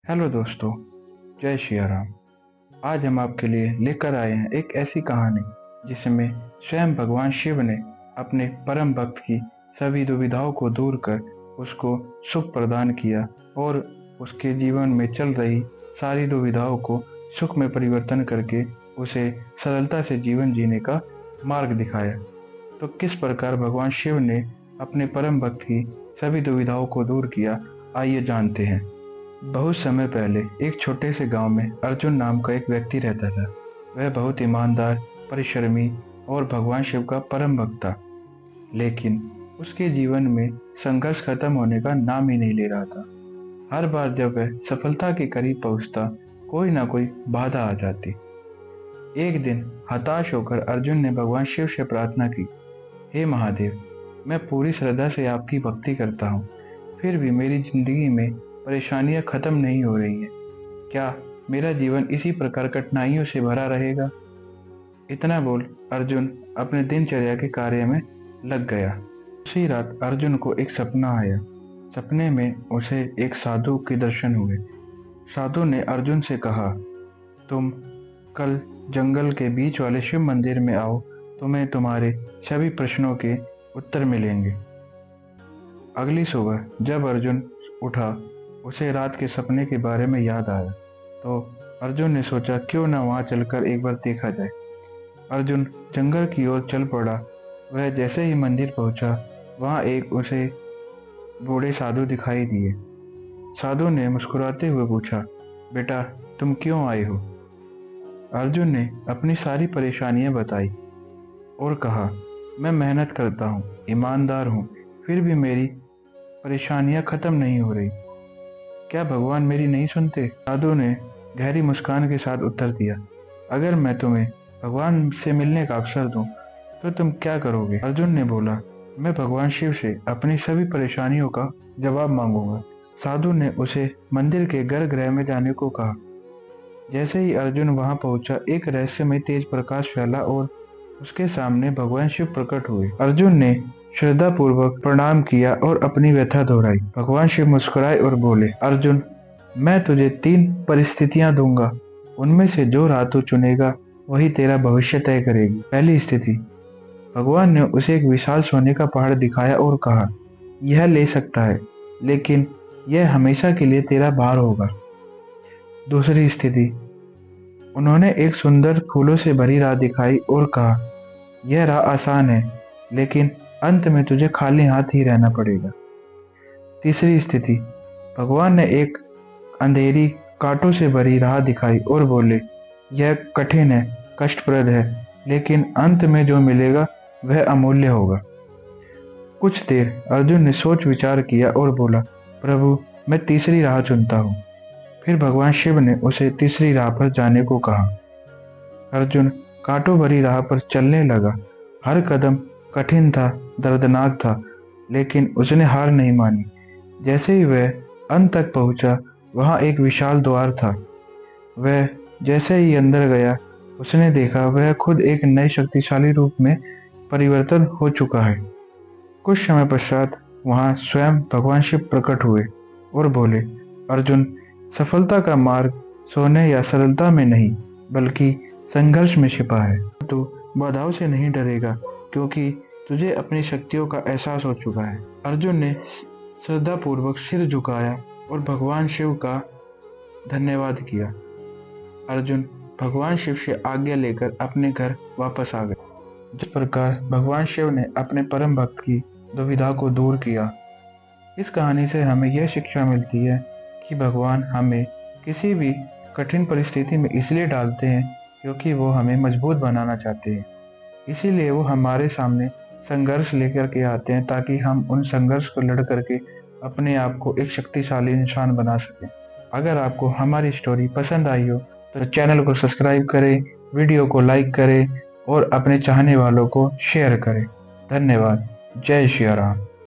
Hello दोस्तों, जय सिया राम। आज हम आपके लिए लेकर आए हैं एक ऐसी कहानी जिसमें स्वयं भगवान शिव ने अपने परम भक्त की सभी दुविधाओं को दूर कर उसको सुख प्रदान किया और उसके जीवन में चल रही सारी दुविधाओं को सुख में परिवर्तन करके उसे सरलता से जीवन जीने का मार्ग दिखाया। तो किस प्रकार भगवान शिव ने अपने परम भक्त की सभी दुविधाओं को दूर किया, आइए जानते हैं। बहुत समय पहले एक छोटे से गांव में अर्जुन नाम का एक व्यक्ति रहता था। वह बहुत ईमानदार, परिश्रमी और भगवान शिव का परम भक्त था। लेकिन उसके जीवन में संघर्ष खत्म होने का नाम ही नहीं ले रहा था। हर बार जब वह सफलता के करीब पहुंचता, कोई ना कोई बाधा आ जाती। एक दिन हताश होकर अर्जुन ने भगवान शिव से प्रार्थना की, हे महादेव, मैं पूरी श्रद्धा से आपकी भक्ति करता हूँ, फिर भी मेरी जिंदगी में परेशानियां खत्म नहीं हो रही हैं। क्या मेरा जीवन इसी प्रकार कठिनाइयों से भरा रहेगा? इतना बोल अर्जुन अपने दिनचर्या के कार्य में लग गया। उसी रात अर्जुन को एक सपना आया। सपने में उसे एक साधु के दर्शन हुए। साधु ने अर्जुन से कहा, तुम कल जंगल के बीच वाले शिव मंदिर में आओ, तुम्हें तुम्हारे सभी प्रश्नों के उत्तर मिलेंगे। अगली सुबह जब अर्जुन उठा, उसे रात के सपने के बारे में याद आया। तो अर्जुन ने सोचा, क्यों न वहां चलकर एक बार देखा जाए। अर्जुन जंगल की ओर चल पड़ा। वह जैसे ही मंदिर पहुंचा, वहां एक उसे बूढ़े साधु दिखाई दिए। साधु ने मुस्कुराते हुए पूछा, बेटा, तुम क्यों आए हो? अर्जुन ने अपनी सारी परेशानियां बताई और कहा, मैं मेहनत करता हूँ, ईमानदार हूँ, फिर भी मेरी परेशानियां खत्म नहीं हो रही। क्या भगवान मेरी नहीं सुनते? साधु ने गहरी मुस्कान के साथ उत्तर दिया, अगर मैं तुम्हें भगवान से मिलने का अवसर दूं, तो तुम क्या करोगे? अर्जुन ने बोला, मैं भगवान शिव से अपनी सभी परेशानियों का जवाब मांगूंगा। साधु ने उसे मंदिर के गर्भगृह में जाने को कहा। जैसे ही अर्जुन वहां पहुंचा, एक रहस्यमय तेज प्रकाश फैला और उसके सामने भगवान शिव प्रकट हुए। अर्जुन ने श्रद्धा पूर्वक प्रणाम किया और अपनी व्यथा दोहराई। भगवान शिव मुस्कुराए और बोले, अर्जुन, मैं तुझे 3 परिस्थितियां दूंगा, उनमें से जो राह तू चुनेगा वही तेरा भविष्य तय करेगी। पहली स्थिति, भगवान ने उसे एक विशाल सोने का पहाड़ दिखाया और कहा, यह ले सकता है, लेकिन यह हमेशा के लिए तेरा भार होगा। दूसरी स्थिति, उन्होंने एक सुंदर फूलों से भरी राह दिखाई और कहा, यह राह आसान है, लेकिन अंत में तुझे खाली हाथ ही रहना पड़ेगा। तीसरी स्थिति, भगवान ने एक अंधेरी कांटों से भरी राह दिखाई और बोले, यह कठिन है, कष्टप्रद है, लेकिन अंत में जो मिलेगा वह अमूल्य होगा। कुछ देर अर्जुन ने सोच विचार किया और बोला, प्रभु, मैं तीसरी राह चुनता हूँ। फिर भगवान शिव ने उसे तीसरी राह पर जाने को कहा। अर्जुन कांटों भरी राह पर चलने लगा। हर कदम कठिन था, दर्दनाक था, लेकिन उसने हार नहीं मानी। जैसे ही वह अंत तक पहुंचा, वहां एक विशाल द्वार था। वह जैसे ही अंदर गया, उसने देखा वह खुद एक नए शक्तिशाली रूप में परिवर्तन हो चुका है। कुछ समय पश्चात वहां स्वयं भगवान शिव प्रकट हुए और बोले, अर्जुन, सफलता का मार्ग सोने या सरलता में नहीं, बल्कि संघर्ष में छिपा है। तू बाधाओं से नहीं डरेगा, क्योंकि तुझे अपनी शक्तियों का एहसास हो चुका है। अर्जुन ने श्रद्धापूर्वक सिर झुकाया और भगवान शिव का धन्यवाद किया। अर्जुन भगवान शिव से आज्ञा लेकर अपने घर वापस आ गए। जिस प्रकार भगवान शिव ने अपने परम भक्त की दुविधा को दूर किया, इस कहानी से हमें यह शिक्षा मिलती है कि भगवान हमें किसी भी कठिन परिस्थिति में इसलिए डालते हैं क्योंकि वो हमें मजबूत बनाना चाहते हैं। इसीलिए वो हमारे सामने संघर्ष लेकर के आते हैं, ताकि हम उन संघर्ष को लड़ करके अपने आप को एक शक्तिशाली इंसान बना सकें। अगर आपको हमारी स्टोरी पसंद आई हो तो चैनल को सब्सक्राइब करें, वीडियो को लाइक करें और अपने चाहने वालों को शेयर करें। धन्यवाद। जय श्री राम।